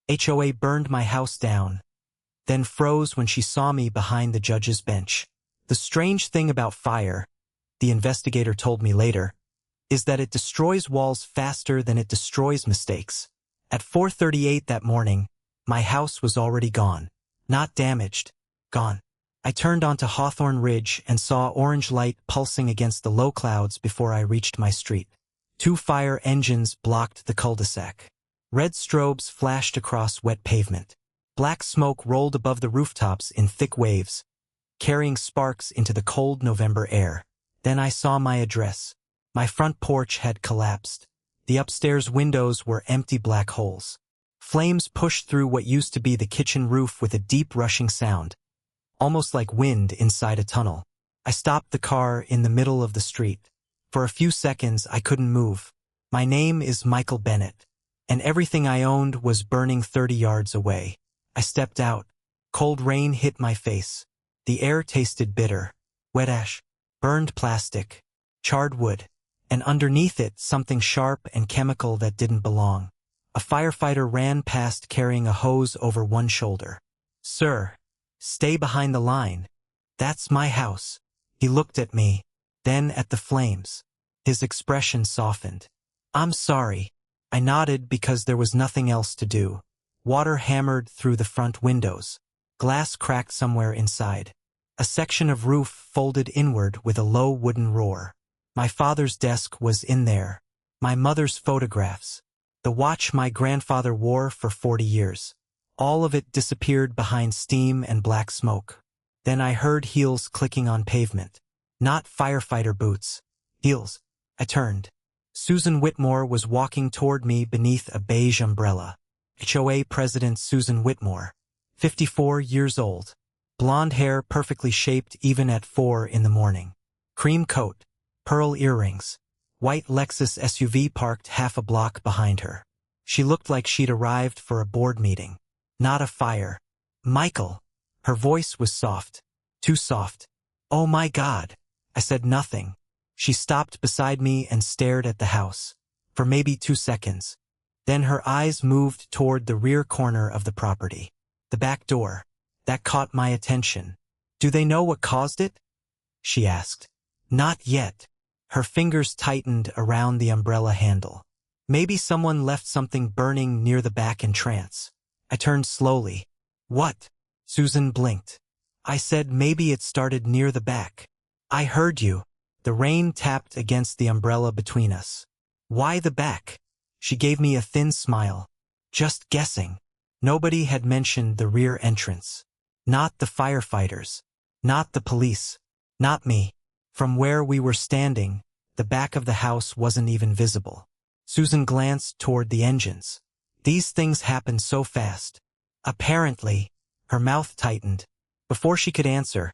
HOA burned my house down, then froze when she saw me behind the judge's bench. The strange thing about fire, the investigator told me later, is that it destroys walls faster than it destroys mistakes. At 4:38 that morning, my house was already gone. Not damaged, gone. I turned onto Hawthorne Ridge and saw orange light pulsing against the low clouds before I reached my street. 2 fire engines blocked the cul-de-sac. Red strobes flashed across wet pavement. Black smoke rolled above the rooftops in thick waves, carrying sparks into the cold November air. Then I saw my address. My front porch had collapsed. The upstairs windows were empty black holes. Flames pushed through what used to be the kitchen roof with a deep rushing sound, almost like wind inside a tunnel. I stopped the car in the middle of the street. For a few seconds, I couldn't move. My name is Michael Bennett, and everything I owned was burning 30 yards away. I stepped out. Cold rain hit my face. The air tasted bitter. Wet ash, burned plastic, charred wood, and underneath it something sharp and chemical that didn't belong. A firefighter ran past carrying a hose over one shoulder. "Sir, stay behind the line. That's my house." He looked at me, then at the flames. His expression softened. "I'm sorry." I nodded because there was nothing else to do. Water hammered through the front windows. Glass cracked somewhere inside. A section of roof folded inward with a low wooden roar. My father's desk was in there. My mother's photographs. The watch my grandfather wore for 40 years. All of it disappeared behind steam and black smoke. Then I heard heels clicking on pavement. Not firefighter boots. Heels. I turned. Susan Whitmore was walking toward me beneath a beige umbrella. HOA President Susan Whitmore, 54 years old. Blonde hair perfectly shaped even at 4 in the morning. Cream coat, pearl earrings. White Lexus SUV parked half a block behind her. She looked like she'd arrived for a board meeting, not a fire. "Michael." Her voice was soft. Too soft. "Oh my God." I said nothing. She stopped beside me and stared at the house. For maybe 2 seconds. Then her eyes moved toward the rear corner of the property. The back door. That caught my attention. "Do they know what caused it?" she asked. "Not yet." Her fingers tightened around the umbrella handle. "Maybe someone left something burning near the back entrance." I turned slowly. "What?" Susan blinked. I said maybe it started near the back. "I heard you." The rain tapped against the umbrella between us. "Why the back?" She gave me a thin smile. "Just guessing." Nobody had mentioned the rear entrance. Not the firefighters. Not the police. Not me. From where we were standing, the back of the house wasn't even visible. Susan glanced toward the engines. These things happened so fast. Apparently, her mouth tightened. Before she could answer,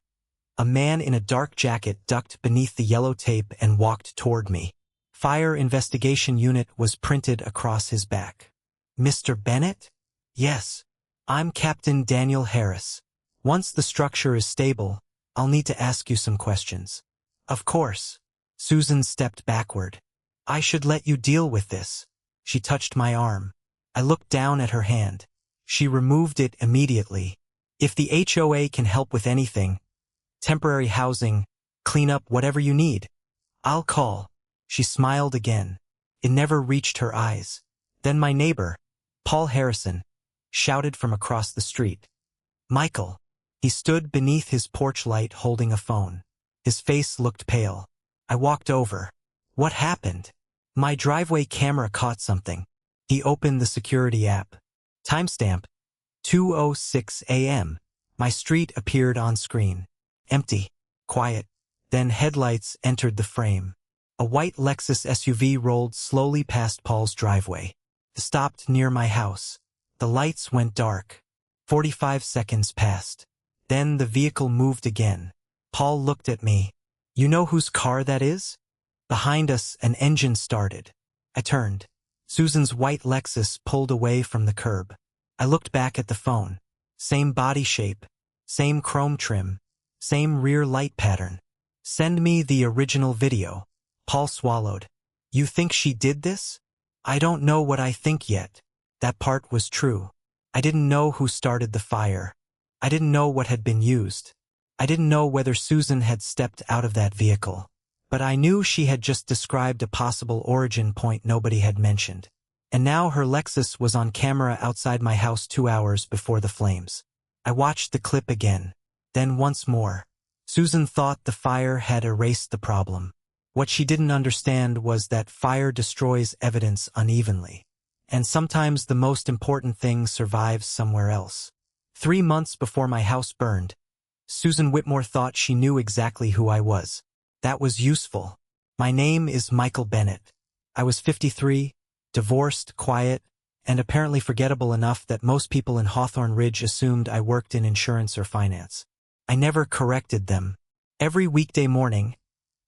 a man in a dark jacket ducked beneath the yellow tape and walked toward me. Fire Investigation Unit was printed across his back. "Mr. Bennett?" "Yes. I'm Captain Daniel Harris. Once the structure is stable, I'll need to ask you some questions." "Of course." Susan stepped backward. "I should let you deal with this." She touched my arm. I looked down at her hand. She removed it immediately. "If the HOA can help with anything, temporary housing, clean up, whatever you need, I'll call." She smiled again. It never reached her eyes. Then my neighbor, Paul Harrison, shouted from across the street. "Michael." He stood beneath his porch light holding a phone. His face looked pale. I walked over. "What happened?" "My driveway camera caught something." He opened the security app. Timestamp, 2:06 a.m. My street appeared on screen. Empty. Quiet. Then headlights entered the frame. A white Lexus SUV rolled slowly past Paul's driveway. It stopped near my house. The lights went dark. 45 seconds passed. Then the vehicle moved again. Paul looked at me. "You know whose car that is?" Behind us, an engine started. I turned. Susan's white Lexus pulled away from the curb. I looked back at the phone. Same body shape. Same chrome trim. Same rear light pattern. "Send me the original video." Paul swallowed. "You think she did this?" "I don't know what I think yet." That part was true. I didn't know who started the fire. I didn't know what had been used. I didn't know whether Susan had stepped out of that vehicle. But I knew she had just described a possible origin point nobody had mentioned. And now her Lexus was on camera outside my house 2 hours before the flames. I watched the clip again. Then once more. Susan thought the fire had erased the problem. What she didn't understand was that fire destroys evidence unevenly. And sometimes the most important thing survives somewhere else. 3 months before my house burned, Susan Whitmore thought she knew exactly who I was. That was useful. My name is Michael Bennett. I was 53, divorced, quiet, and apparently forgettable enough that most people in Hawthorne Ridge assumed I worked in insurance or finance. I never corrected them. Every weekday morning,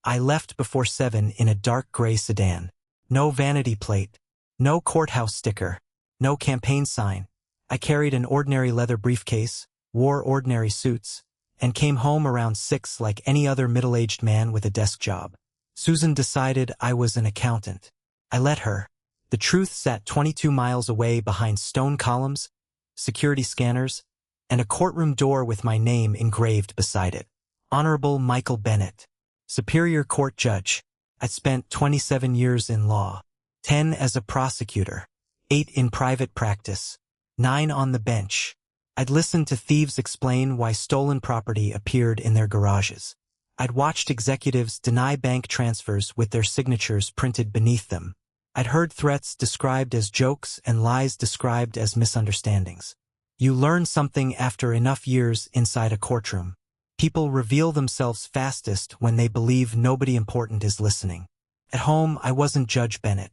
I left before 7 in a dark gray sedan. No vanity plate. No courthouse sticker. No campaign sign. I carried an ordinary leather briefcase, wore ordinary suits, and came home around 6 like any other middle-aged man with a desk job. Susan decided I was an accountant. I let her. The truth sat 22 miles away behind stone columns, security scanners, and a courtroom door with my name engraved beside it. Honorable Michael Bennett, Superior Court Judge. I'd spent 27 years in law, 10 as a prosecutor, 8 in private practice, 9 on the bench. I'd listened to thieves explain why stolen property appeared in their garages. I'd watched executives deny bank transfers with their signatures printed beneath them. I'd heard threats described as jokes and lies described as misunderstandings. You learn something after enough years inside a courtroom. People reveal themselves fastest when they believe nobody important is listening. At home, I wasn't Judge Bennett.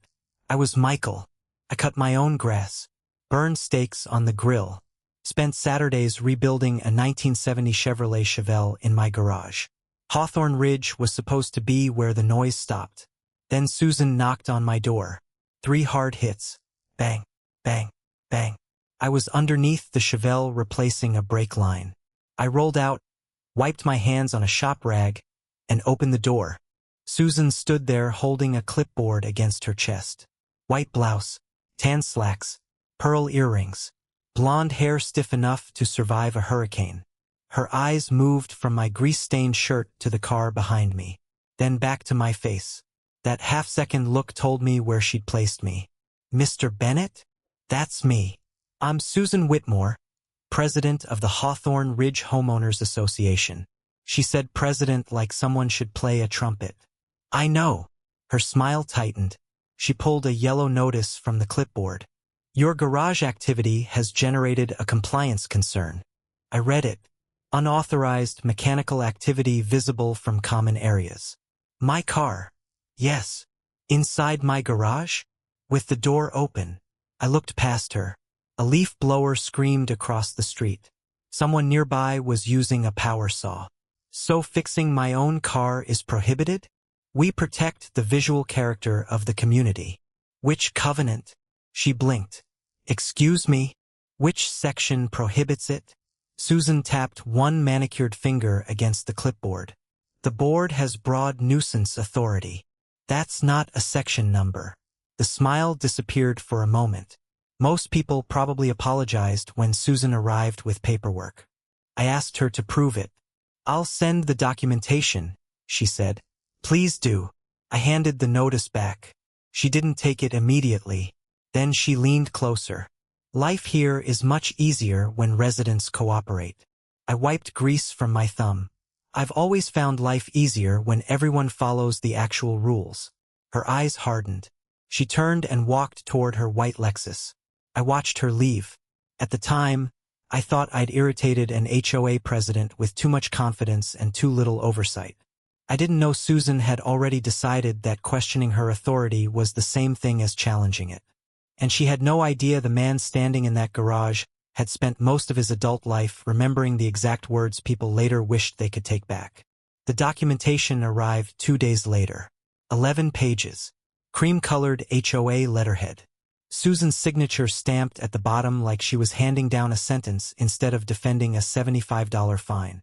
I was Michael. I cut my own grass, burned steaks on the grill, spent Saturdays rebuilding a 1970 Chevrolet Chevelle in my garage. Hawthorne Ridge was supposed to be where the noise stopped. Then Susan knocked on my door. 3 hard hits. Bang, bang, bang. I was underneath the Chevelle replacing a brake line. I rolled out, wiped my hands on a shop rag, and opened the door. Susan stood there holding a clipboard against her chest. White blouse, tan slacks, pearl earrings, blonde hair stiff enough to survive a hurricane. Her eyes moved from my grease-stained shirt to the car behind me, then back to my face. That half-second look told me where she'd placed me. Mr. Bennett? That's me. I'm Susan Whitmore, president of the Hawthorne Ridge Homeowners Association. She said president like someone should play a trumpet. I know. Her smile tightened. She pulled a yellow notice from the clipboard. Your garage activity has generated a compliance concern. I read it. Unauthorized mechanical activity visible from common areas. My car. Yes. Inside my garage? With the door open. I looked past her. A leaf blower screamed across the street. Someone nearby was using a power saw. So fixing my own car is prohibited? We protect the visual character of the community. Which covenant? She blinked. Excuse me? Which section prohibits it? Susan tapped one manicured finger against the clipboard. The board has broad nuisance authority. That's not a section number. The smile disappeared for a moment. Most people probably apologized when Susan arrived with paperwork. I asked her to prove it. I'll send the documentation, she said. Please do. I handed the notice back. She didn't take it immediately. Then she leaned closer. Life here is much easier when residents cooperate. I wiped grease from my thumb. I've always found life easier when everyone follows the actual rules. Her eyes hardened. She turned and walked toward her white Lexus. I watched her leave. At the time, I thought I'd irritated an HOA president with too much confidence and too little oversight. I didn't know Susan had already decided that questioning her authority was the same thing as challenging it. And she had no idea the man standing in that garage had spent most of his adult life remembering the exact words people later wished they could take back. The documentation arrived 2 days later. 11 pages. Cream-colored HOA letterhead. Susan's signature stamped at the bottom like she was handing down a sentence instead of defending a $75 fine.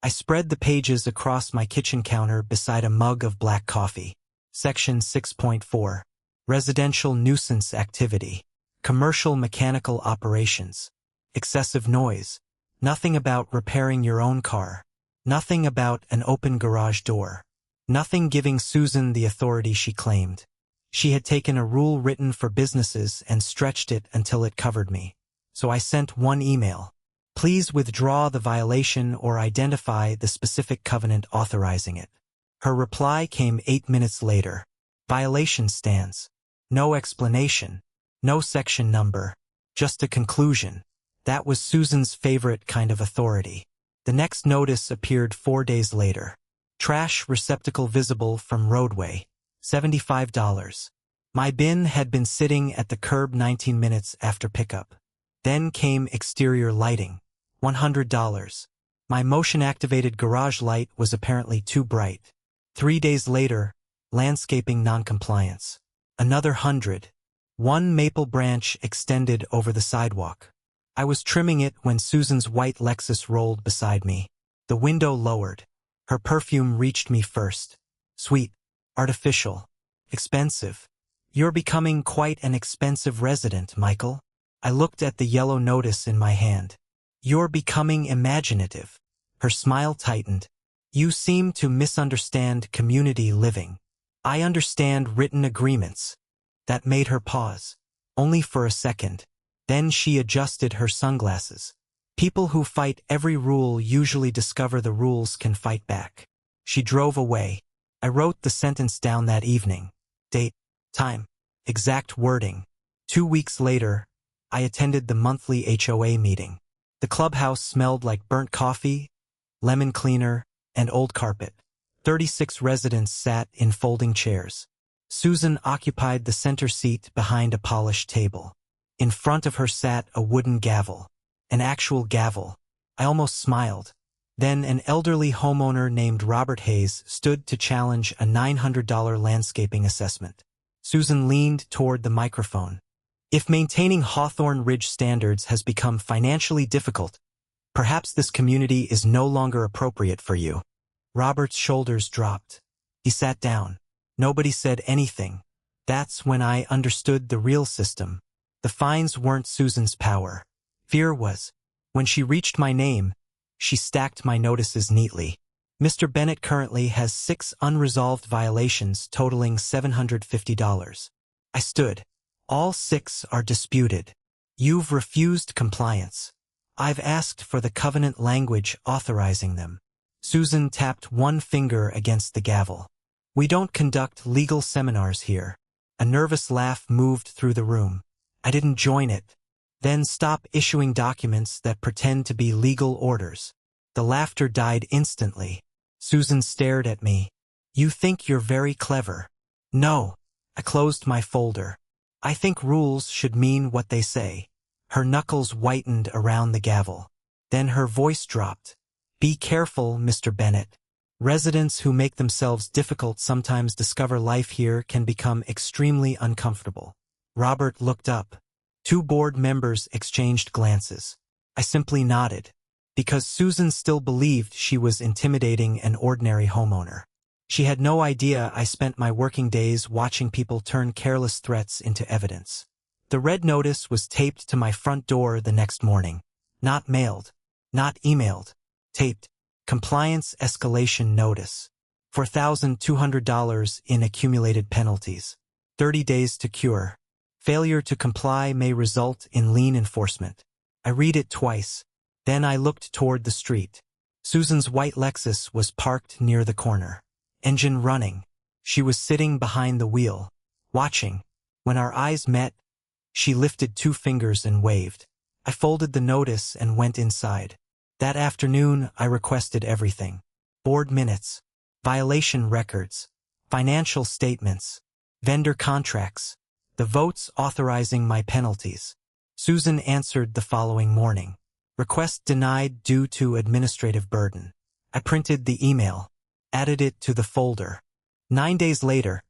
I spread the pages across my kitchen counter beside a mug of black coffee. Section 6.4. Residential nuisance activity. Commercial mechanical operations. excessive noise. Nothing about repairing your own car. Nothing about an open garage door. Nothing giving Susan the authority she claimed. She had taken a rule written for businesses and stretched it until it covered me. So I sent one email. Please withdraw the violation or identify the specific covenant authorizing it. Her reply came 8 minutes later. Violation stands. No explanation. No section number. Just a conclusion. That was Susan's favorite kind of authority. The next notice appeared 4 days later. Trash receptacle visible from roadway. $75. My bin had been sitting at the curb 19 minutes after pickup. Then came exterior lighting. $100. My motion-activated garage light was apparently too bright. 3 days later, landscaping noncompliance. Another $100. One maple branch extended over the sidewalk. I was trimming it when Susan's white Lexus rolled beside me. The window lowered. Her perfume reached me first. Sweet. Artificial. Expensive. You're becoming quite an expensive resident, Michael. I looked at the yellow notice in my hand. You're becoming imaginative. Her smile tightened. You seem to misunderstand community living. I understand written agreements. That made her pause. Only for a second. Then she adjusted her sunglasses. People who fight every rule usually discover the rules can fight back. She drove away. I wrote the sentence down that evening. Date, time, exact wording. 2 weeks later, I attended the monthly HOA meeting. The clubhouse smelled like burnt coffee, lemon cleaner, and old carpet. 36 residents sat in folding chairs. Susan occupied the center seat behind a polished table. In front of her sat a wooden gavel. An actual gavel. I almost smiled. Then an elderly homeowner named Robert Hayes stood to challenge a $900 landscaping assessment. Susan leaned toward the microphone. If maintaining Hawthorne Ridge standards has become financially difficult, perhaps this community is no longer appropriate for you. Robert's shoulders dropped. He sat down. Nobody said anything. That's when I understood the real system. The fines weren't Susan's power. Fear was. When she reached my name, she stacked my notices neatly. Mr. Bennett currently has 6 unresolved violations totaling $750. I stood. All 6 are disputed. You've refused compliance. I've asked for the covenant language authorizing them. Susan tapped one finger against the gavel. We don't conduct legal seminars here. A nervous laugh moved through the room. I didn't join it. Then stop issuing documents that pretend to be legal orders. The laughter died instantly. Susan stared at me. You think you're very clever. No. I closed my folder. I think rules should mean what they say. Her knuckles whitened around the gavel. Then her voice dropped. Be careful, Mr. Bennett. Residents who make themselves difficult sometimes discover life here can become extremely uncomfortable. Robert looked up. 2 board members exchanged glances. I simply nodded. Because Susan still believed she was intimidating an ordinary homeowner. She had no idea I spent my working days watching people turn careless threats into evidence. The red notice was taped to my front door the next morning. Not mailed. Not emailed. Taped. Compliance escalation notice. $4,200 in accumulated penalties. 30 days to cure. Failure to comply may result in lien enforcement. I read it twice. Then I looked toward the street. Susan's white Lexus was parked near the corner. Engine running. She was sitting behind the wheel, watching. When our eyes met, she lifted 2 fingers and waved. I folded the notice and went inside. That afternoon, I requested everything. Board minutes, violation records, financial statements, vendor contracts, the votes authorizing my penalties. Susan answered the following morning. Request denied due to administrative burden. I printed the email, added it to the folder. 9 days later,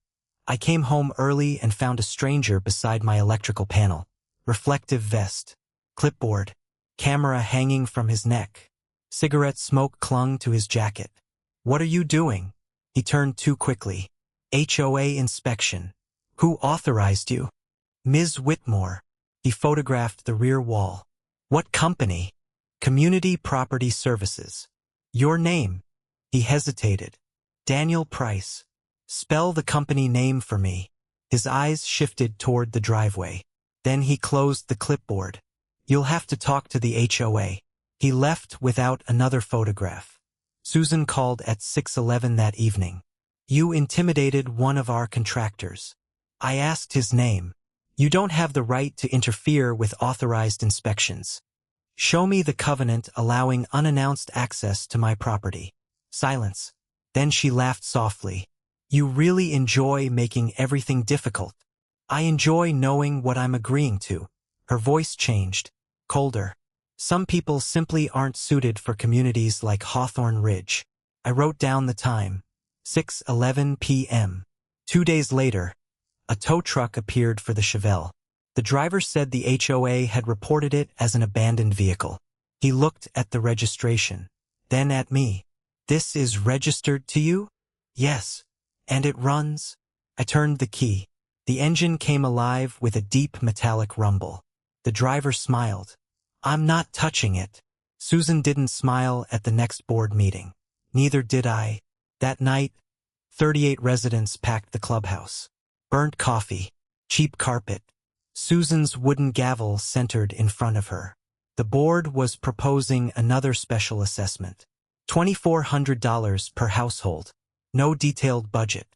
I came home early and found a stranger beside my electrical panel. Reflective vest, clipboard, camera hanging from his neck. Cigarette smoke clung to his jacket. What are you doing? He turned too quickly. HOA inspection. Who authorized you? Ms. Whitmore. He photographed the rear wall. What company? Community Property Services. Your name? He hesitated. Daniel Price. Spell the company name for me. His eyes shifted toward the driveway. Then he closed the clipboard. You'll have to talk to the HOA. He left without another photograph. Susan called at 6:11 that evening. You intimidated one of our contractors. I asked his name. You don't have the right to interfere with authorized inspections. Show me the covenant allowing unannounced access to my property. Silence. Then she laughed softly. You really enjoy making everything difficult. I enjoy knowing what I'm agreeing to. Her voice changed, colder. Some people simply aren't suited for communities like Hawthorne Ridge. I wrote down the time. 6:11 p.m. 2 days later, a tow truck appeared for the Chevelle. The driver said the HOA had reported it as an abandoned vehicle. He looked at the registration, then at me. This is registered to you? Yes. And it runs? I turned the key. The engine came alive with a deep metallic rumble. The driver smiled. I'm not touching it. Susan didn't smile at the next board meeting. Neither did I. That night, 38 residents packed the clubhouse. Burnt coffee, cheap carpet. Susan's wooden gavel centered in front of her. The board was proposing another special assessment. $2,400 per household. No detailed budget.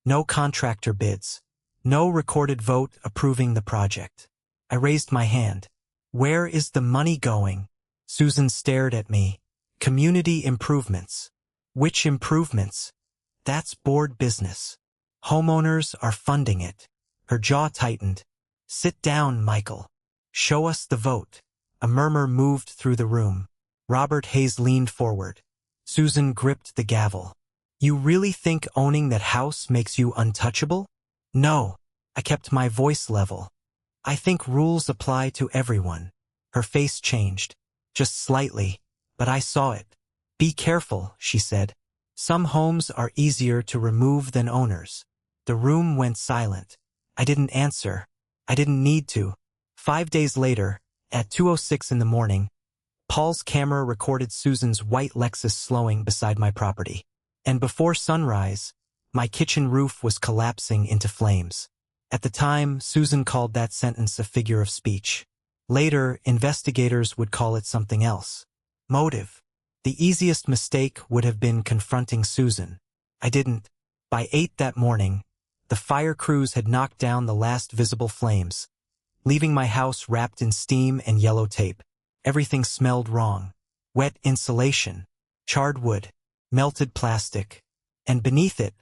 No contractor bids. No recorded vote approving the project. I raised my hand. Where is the money going? Susan stared at me. Community improvements. Which improvements? That's board business. Homeowners are funding it. Her jaw tightened. Sit down, Michael. Show us the vote. A murmur moved through the room. Robert Hayes leaned forward. Susan gripped the gavel. You really think owning that house makes you untouchable? No. I kept my voice level. I think rules apply to everyone. Her face changed. Just slightly, but I saw it. Be careful, she said. Some homes are easier to remove than owners. The room went silent. I didn't answer. I didn't need to. 5 days later, at 2:06 in the morning, Paul's camera recorded Susan's white Lexus slowing beside my property. And before sunrise, my kitchen roof was collapsing into flames. At the time, Susan called that sentence a figure of speech. Later, investigators would call it something else. Motive. The easiest mistake would have been confronting Susan. I didn't. By 8 that morning, the fire crews had knocked down the last visible flames, leaving my house wrapped in steam and yellow tape. Everything smelled wrong. Wet insulation, charred wood, melted plastic, and beneath it,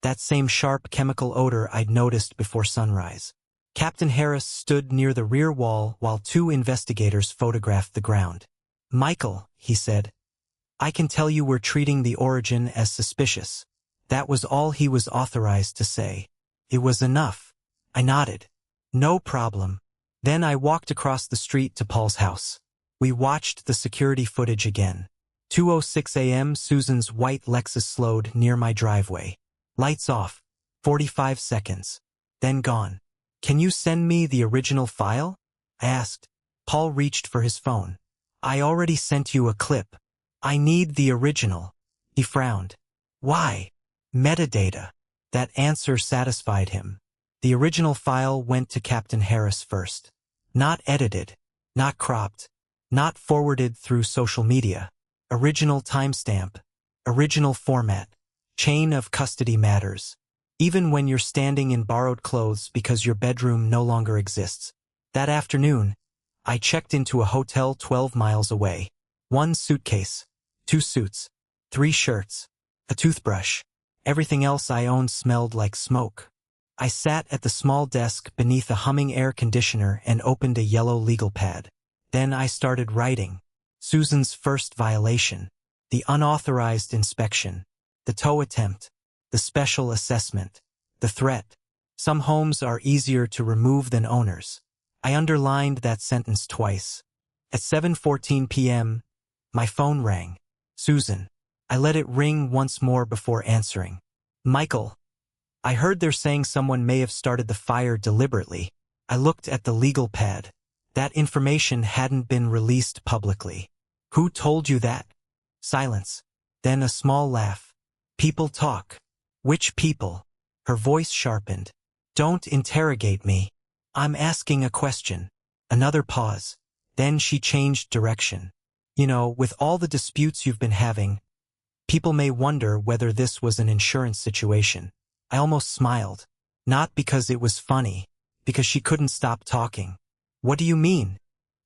that same sharp chemical odor I'd noticed before sunrise. Captain Harris stood near the rear wall while 2 investigators photographed the ground. Michael, he said, I can tell you we're treating the origin as suspicious. That was all he was authorized to say. It was enough. I nodded. No problem. Then I walked across the street to Paul's house. We watched the security footage again. 2:06 a.m. Susan's white Lexus slowed near my driveway. Lights off. 45 seconds. Then gone. Can you send me the original file? I asked. Paul reached for his phone. I already sent you a clip. I need the original. He frowned. Why? Metadata. That answer satisfied him. The original file went to Captain Harris first. Not edited. Not cropped. Not forwarded through social media. Original timestamp. Original format. Chain of custody matters. Even when you're standing in borrowed clothes because your bedroom no longer exists. That afternoon, I checked into a hotel 12 miles away. 1 suitcase, 2 suits, 3 shirts, a toothbrush. Everything else I owned smelled like smoke. I sat at the small desk beneath a humming air conditioner and opened a yellow legal pad. Then I started writing. Susan's first violation. The unauthorized inspection. The tow attempt. The special assessment. The threat. Some homes are easier to remove than owners. I underlined that sentence twice. At 7:14 p.m., my phone rang. Susan. I let it ring once more before answering. Michael. I heard they're saying someone may have started the fire deliberately. I looked at the legal pad. That information hadn't been released publicly. Who told you that? Silence. Then a small laugh. People talk. Which people? Her voice sharpened. Don't interrogate me. I'm asking a question. Another pause. Then she changed direction. You know, with all the disputes you've been having, people may wonder whether this was an insurance situation. I almost smiled. Not because it was funny, because she couldn't stop talking. What do you mean?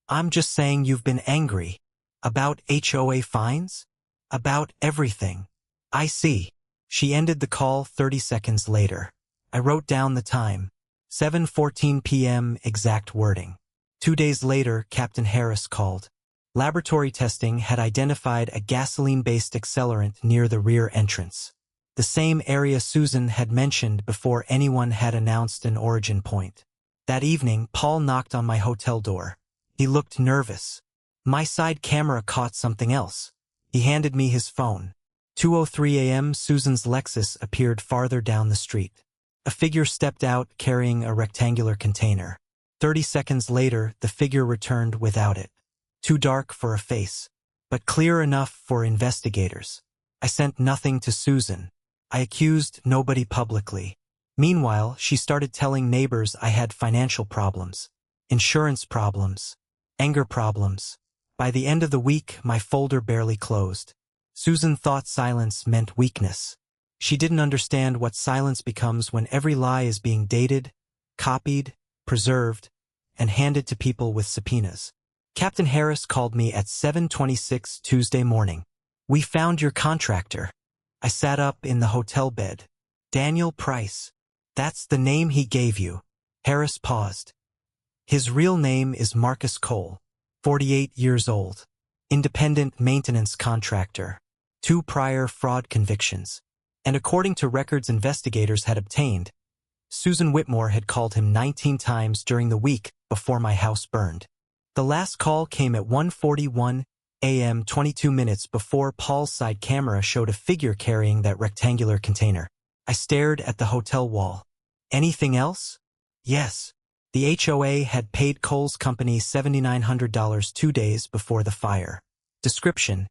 I'm just saying you've been angry. About HOA fines? About everything. I see. She ended the call 30 seconds later. I wrote down the time. 7:14 p.m. exact wording. 2 days later, Captain Harris called. Laboratory testing had identified a gasoline-based accelerant near the rear entrance. The same area Susan had mentioned before anyone had announced an origin point. That evening, Paul knocked on my hotel door. He looked nervous. My side camera caught something else. He handed me his phone. 2:03 a.m. Susan's Lexus appeared farther down the street. A figure stepped out carrying a rectangular container. 30 seconds later, the figure returned without it. Too dark for a face, but clear enough for investigators. I sent nothing to Susan. I accused nobody publicly. Meanwhile, she started telling neighbors I had financial problems, insurance problems, anger problems. By the end of the week, my folder barely closed. Susan thought silence meant weakness. She didn't understand what silence becomes when every lie is being dated, copied, preserved, and handed to people with subpoenas. Captain Harris called me at 7:26 Tuesday morning. We found your contractor. I sat up in the hotel bed. Daniel Price. That's the name he gave you. Harris paused. His real name is Marcus Cole, 48 years old. Independent maintenance contractor. 2 prior fraud convictions. And according to records investigators had obtained, Susan Whitmore had called him 19 times during the week before my house burned. The last call came at 1:41 a.m. 22 minutes before Paul's side camera showed a figure carrying that rectangular container. I stared at the hotel wall. Anything else? Yes. The HOA had paid Cole's company $7,900 2 days before the fire. Description: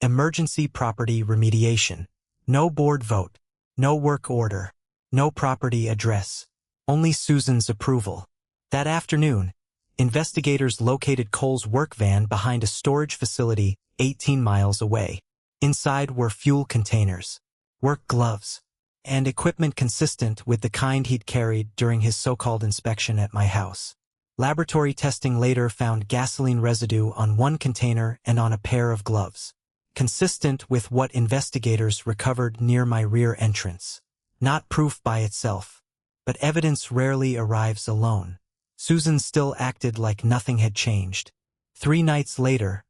emergency property remediation. No board vote. No work order. No property address. Only Susan's approval. That afternoon, investigators located Cole's work van behind a storage facility 18 miles away. Inside were fuel containers, work gloves, and equipment consistent with the kind he'd carried during his so-called inspection at my house. Laboratory testing later found gasoline residue on one container and on a pair of gloves, consistent with what investigators recovered near my rear entrance. Not proof by itself, but evidence rarely arrives alone. Susan still acted like nothing had changed. 3 nights later,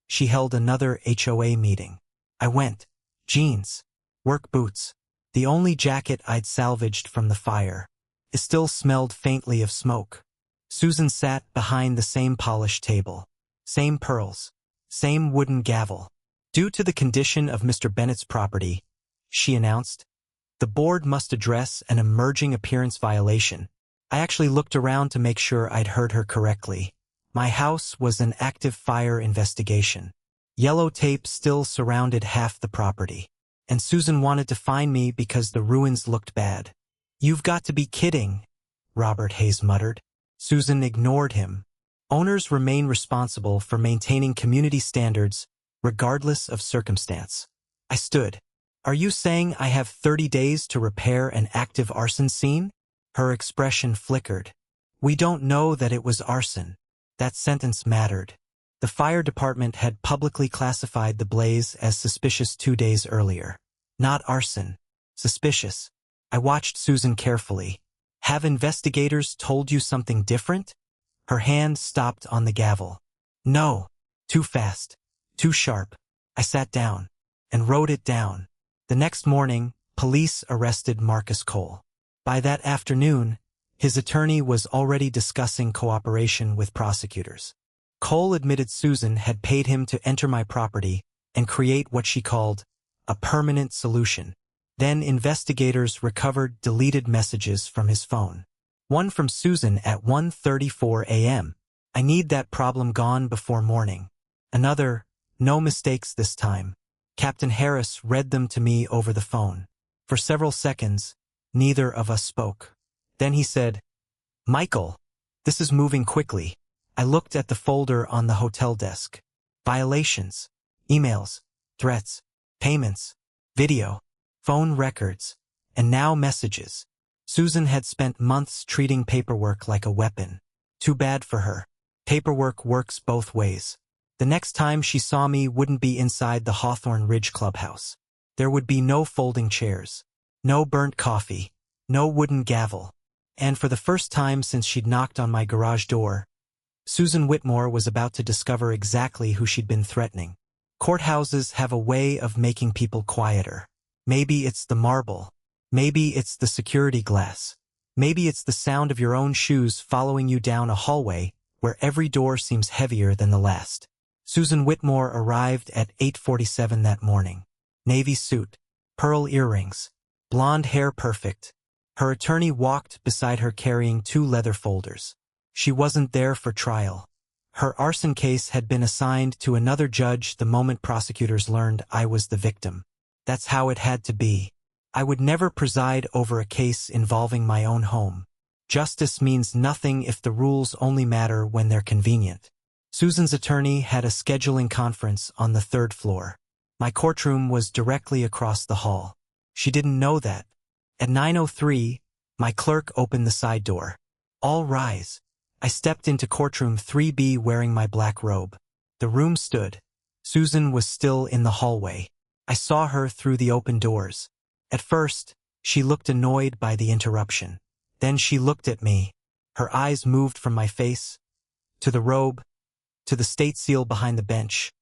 she held another HOA meeting. I went. Jeans. Work boots. The only jacket I'd salvaged from the fire. It still smelled faintly of smoke. Susan sat behind the same polished table. Same pearls. Same wooden gavel. Due to the condition of Mr. Bennett's property, she announced, the board must address an emerging appearance violation. I actually looked around to make sure I'd heard her correctly. My house was an active fire investigation. Yellow tape still surrounded half the property. And Susan wanted to find me because the ruins looked bad. You've got to be kidding, Robert Hayes muttered. Susan ignored him. Owners remain responsible for maintaining community standards regardless of circumstance. I stood. Are you saying I have 30 days to repair an active arson scene? Her expression flickered. We don't know that it was arson. That sentence mattered. The fire department had publicly classified the blaze as suspicious 2 days earlier. Not arson. Suspicious. I watched Susan carefully. Have investigators told you something different? Her hand stopped on the gavel. No. Too fast. Too sharp. I sat down and wrote it down. The next morning, police arrested Marcus Cole. By that afternoon, his attorney was already discussing cooperation with prosecutors. Cole admitted Susan had paid him to enter my property and create what she called a permanent solution. Then investigators recovered deleted messages from his phone. One from Susan at 1:34 a.m. I need that problem gone before morning. Another, no mistakes this time. Captain Harris read them to me over the phone. For several seconds, neither of us spoke. Then he said, Michael, this is moving quickly. I looked at the folder on the hotel desk. Violations, emails, threats, payments, video, phone records, and now messages. Susan had spent months treating paperwork like a weapon. Too bad for her. Paperwork works both ways. The next time she saw me wouldn't be inside the Hawthorne Ridge clubhouse. There would be no folding chairs, no burnt coffee, no wooden gavel. And for the first time since she'd knocked on my garage door, Susan Whitmore was about to discover exactly who she'd been threatening. Courthouses have a way of making people quieter. Maybe it's the marble. Maybe it's the security glass. Maybe it's the sound of your own shoes following you down a hallway where every door seems heavier than the last. Susan Whitmore arrived at 8:47 that morning. Navy suit, pearl earrings, blonde hair perfect. Her attorney walked beside her carrying 2 leather folders. She wasn't there for trial. Her arson case had been assigned to another judge the moment prosecutors learned I was the victim. That's how it had to be. I would never preside over a case involving my own home. Justice means nothing if the rules only matter when they're convenient. Susan's attorney had a scheduling conference on the 3rd floor. My courtroom was directly across the hall. She didn't know that. At 9:03, my clerk opened the side door. All rise. I stepped into courtroom 3B wearing my black robe. The room stood. Susan was still in the hallway. I saw her through the open doors. At first, she looked annoyed by the interruption. Then she looked at me. Her eyes moved from my face, to the robe, to the state seal behind the bench,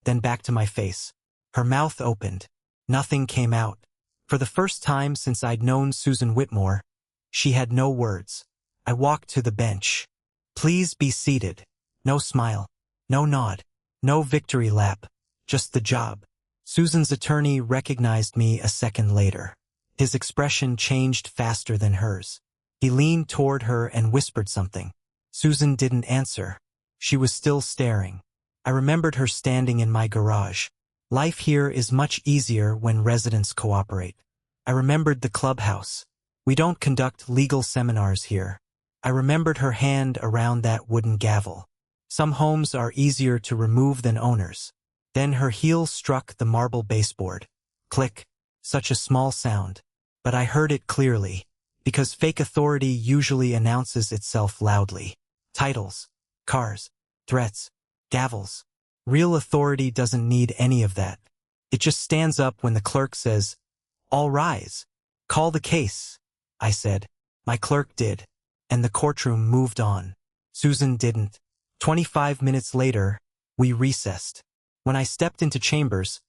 then back to my face. Her mouth opened. Nothing came out. For the first time since I'd known Susan Whitmore, she had no words. I walked to the bench. Please be seated. No smile. No nod. No victory lap. Just the job. Susan's attorney recognized me a second later. His expression changed faster than hers. He leaned toward her and whispered something. Susan didn't answer. She was still staring. I remembered her standing in my garage. Life here is much easier when residents cooperate. I remembered the clubhouse. We don't conduct legal seminars here. I remembered her hand around that wooden gavel. Some homes are easier to remove than owners. Then her heel struck the marble baseboard. Click. Such a small sound. But I heard it clearly, because fake authority usually announces itself loudly. Titles, cars, threats, gavels. Real authority doesn't need any of that. It just stands up when the clerk says, "All rise. Call the case," I said. My clerk did, and the courtroom moved on. Susan didn't. 25 minutes later, we recessed. When I stepped into chambers,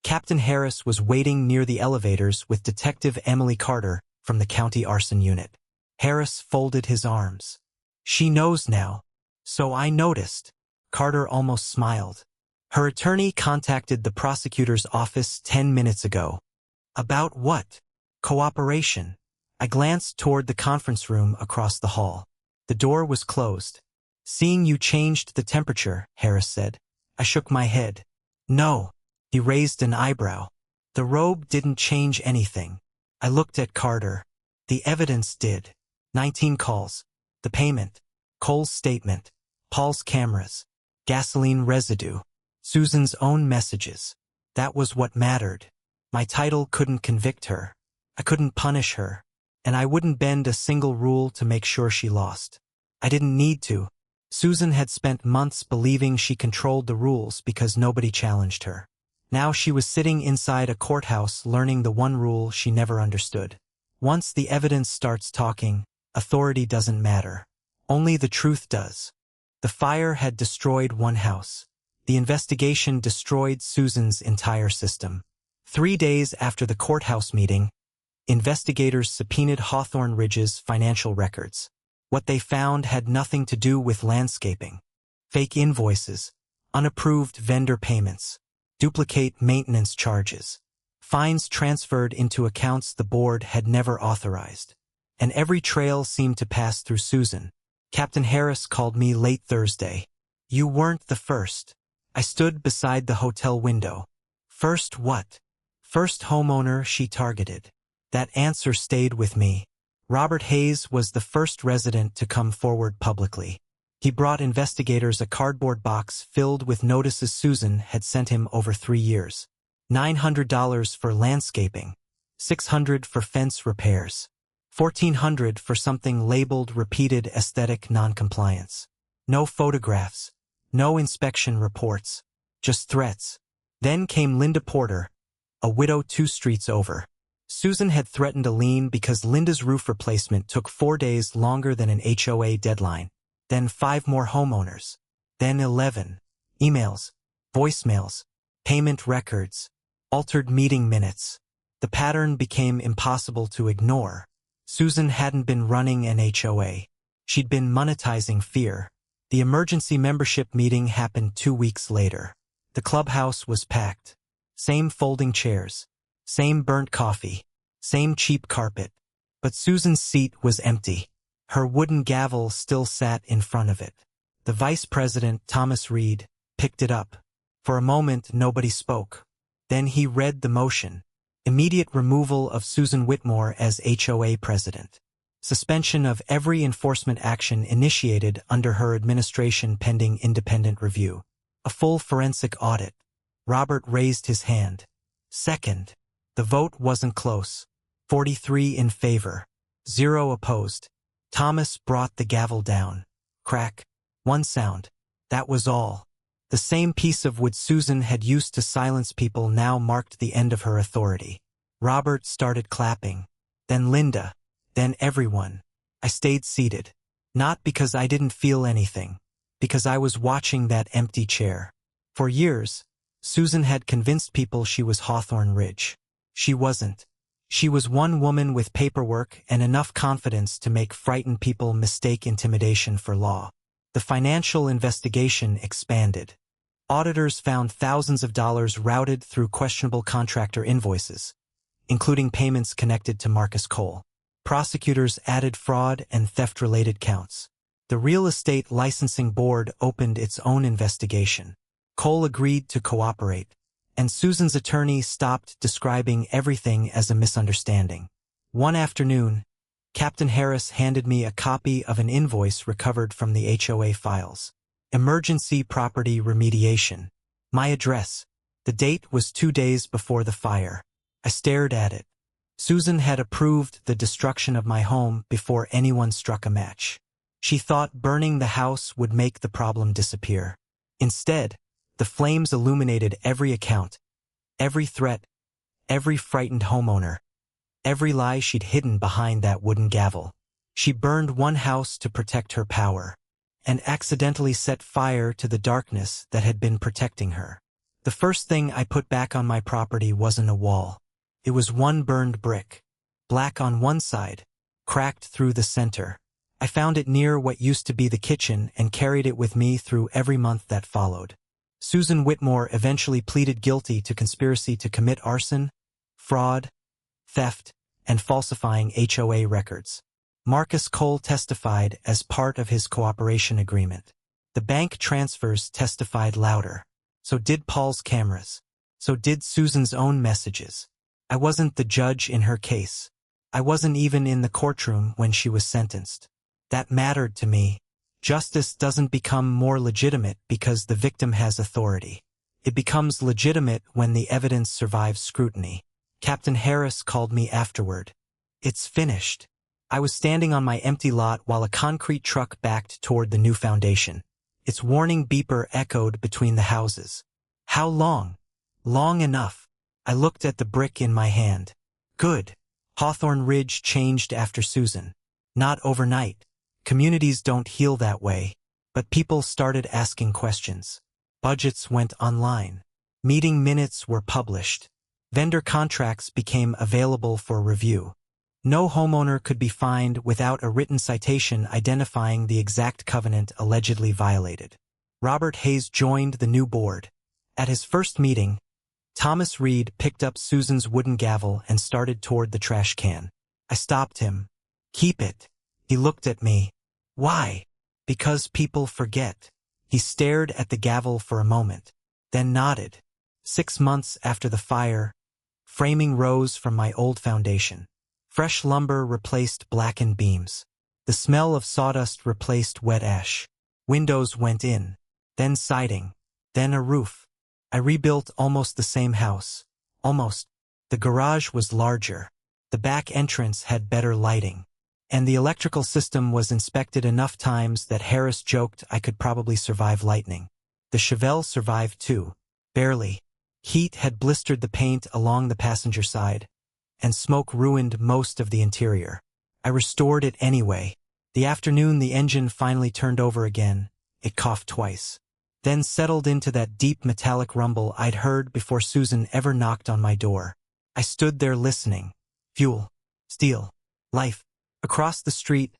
Captain Harris was waiting near the elevators with Detective Emily Carter from the County Arson Unit. Harris folded his arms. She knows now. So I noticed. Carter almost smiled. Her attorney contacted the prosecutor's office 10 minutes ago. About what? Cooperation. I glanced toward the conference room across the hall. The door was closed. Seeing you changed the temperature, Harris said. I shook my head. No. He raised an eyebrow. The robe didn't change anything. I looked at Carter. The evidence did. 19 calls. The payment. Cole's statement. Paul's cameras. Gasoline residue. Susan's own messages. That was what mattered. My title couldn't convict her. I couldn't punish her. And I wouldn't bend a single rule to make sure she lost. I didn't need to. Susan had spent months believing she controlled the rules because nobody challenged her. Now she was sitting inside a courthouse learning the one rule she never understood. Once the evidence starts talking, authority doesn't matter. Only the truth does. The fire had destroyed one house. The investigation destroyed Susan's entire system. 3 days after the courthouse meeting, investigators subpoenaed Hawthorne Ridge's financial records. What they found had nothing to do with landscaping. Fake invoices, unapproved vendor payments, duplicate maintenance charges, fines transferred into accounts the board had never authorized. And every trail seemed to pass through Susan. Captain Harris called me late Thursday. You weren't the first. I stood beside the hotel window. First what? First homeowner she targeted. That answer stayed with me. Robert Hayes was the first resident to come forward publicly. He brought investigators a cardboard box filled with notices Susan had sent him over 3 years. $900 for landscaping, $600 for fence repairs, $1,400 for something labeled repeated aesthetic noncompliance. No photographs, no inspection reports, just threats. Then came Linda Porter, a widow 2 streets over. Susan had threatened a lien because Linda's roof replacement took 4 days longer than an HOA deadline. Then 5 more homeowners. Then 11. Emails, voicemails, payment records, altered meeting minutes. The pattern became impossible to ignore. Susan hadn't been running an HOA. She'd been monetizing fear. The emergency membership meeting happened 2 weeks later. The clubhouse was packed. Same folding chairs. Same burnt coffee. Same cheap carpet. But Susan's seat was empty. Her wooden gavel still sat in front of it. The vice president, Thomas Reed, picked it up. For a moment, nobody spoke. Then he read the motion. Immediate removal of Susan Whitmore as HOA president. Suspension of every enforcement action initiated under her administration pending independent review. A full forensic audit. Robert raised his hand. Second. The vote wasn't close. 43 in favor. 0 opposed. Thomas brought the gavel down. Crack. 1 sound. That was all. The same piece of wood Susan had used to silence people now marked the end of her authority. Robert started clapping. Then Linda. Then everyone. I stayed seated. Not because I didn't feel anything. Because I was watching that empty chair. For years, Susan had convinced people she was Hawthorne Ridge. She wasn't. She was one woman with paperwork and enough confidence to make frightened people mistake intimidation for law. The financial investigation expanded. Auditors found thousands of dollars routed through questionable contractor invoices, including payments connected to Marcus Cole. Prosecutors added fraud and theft-related counts. The Real Estate Licensing Board opened its own investigation. Cole agreed to cooperate, and Susan's attorney stopped describing everything as a misunderstanding. One afternoon, Captain Harris handed me a copy of an invoice recovered from the HOA files. Emergency property remediation. My address. The date was 2 days before the fire. I stared at it. Susan had approved the destruction of my home before anyone struck a match. She thought burning the house would make the problem disappear. Instead, the flames illuminated every account, every threat, every frightened homeowner, every lie she'd hidden behind that wooden gavel. She burned one house to protect her power, and accidentally set fire to the darkness that had been protecting her. The first thing I put back on my property wasn't a wall. It was one burned brick, black on one side, cracked through the center. I found it near what used to be the kitchen and carried it with me through every month that followed. Susan Whitmore eventually pleaded guilty to conspiracy to commit arson, fraud, theft, and falsifying HOA records. Marcus Cole testified as part of his cooperation agreement. The bank transfers testified louder. So did Paul's cameras. So did Susan's own messages. I wasn't the judge in her case. I wasn't even in the courtroom when she was sentenced. That mattered to me. Justice doesn't become more legitimate because the victim has authority. It becomes legitimate when the evidence survives scrutiny. Captain Harris called me afterward. It's finished. I was standing on my empty lot while a concrete truck backed toward the new foundation. Its warning beeper echoed between the houses. How long? Long enough. I looked at the brick in my hand. Good. Hawthorne Ridge changed after Susan. Not overnight. Communities don't heal that way. But people started asking questions. Budgets went online. Meeting minutes were published. Vendor contracts became available for review. No homeowner could be fined without a written citation identifying the exact covenant allegedly violated. Robert Hayes joined the new board. At his first meeting, Thomas Reed picked up Susan's wooden gavel and started toward the trash can. I stopped him. Keep it. He looked at me. Why? Because people forget. He stared at the gavel for a moment, then nodded. 6 months after the fire, framing rose from my old foundation. Fresh lumber replaced blackened beams. The smell of sawdust replaced wet ash. Windows went in, then siding, then a roof. I rebuilt almost the same house. Almost. The garage was larger. The back entrance had better lighting. And the electrical system was inspected enough times that Harris joked I could probably survive lightning. The Chevelle survived too. Barely. Heat had blistered the paint along the passenger side, and smoke ruined most of the interior. I restored it anyway. The afternoon the engine finally turned over again, it coughed twice. Then settled into that deep metallic rumble I'd heard before Susan ever knocked on my door. I stood there listening. Fuel. Steel. Life. Across the street,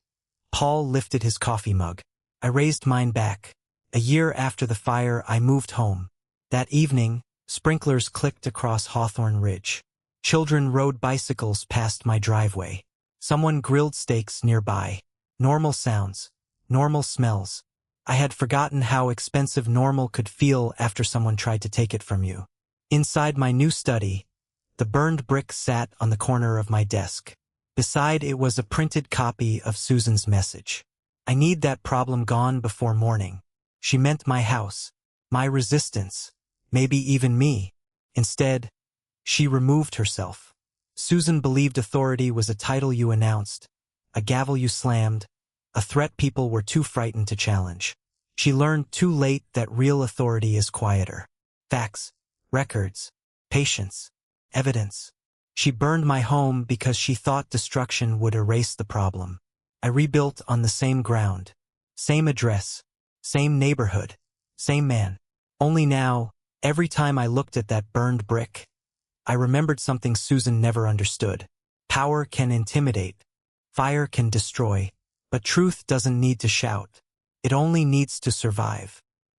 Paul lifted his coffee mug. I raised mine back. A year after the fire, I moved home. That evening, sprinklers clicked across Hawthorne Ridge. Children rode bicycles past my driveway. Someone grilled steaks nearby. Normal sounds. Normal smells. I had forgotten how expensive normal could feel after someone tried to take it from you. Inside my new study, the burned brick sat on the corner of my desk. Beside it was a printed copy of Susan's message. I need that problem gone before morning. She meant my house, my resistance, maybe even me. Instead, she removed herself. Susan believed authority was a title you announced, a gavel you slammed, a threat people were too frightened to challenge. She learned too late that real authority is quieter. Facts, records, patience, evidence. She burned my home because she thought destruction would erase the problem. I rebuilt on the same ground, same address, same neighborhood, same man. Only now, every time I looked at that burned brick, I remembered something Susan never understood. Power can intimidate, fire can destroy, but truth doesn't need to shout. It only needs to survive.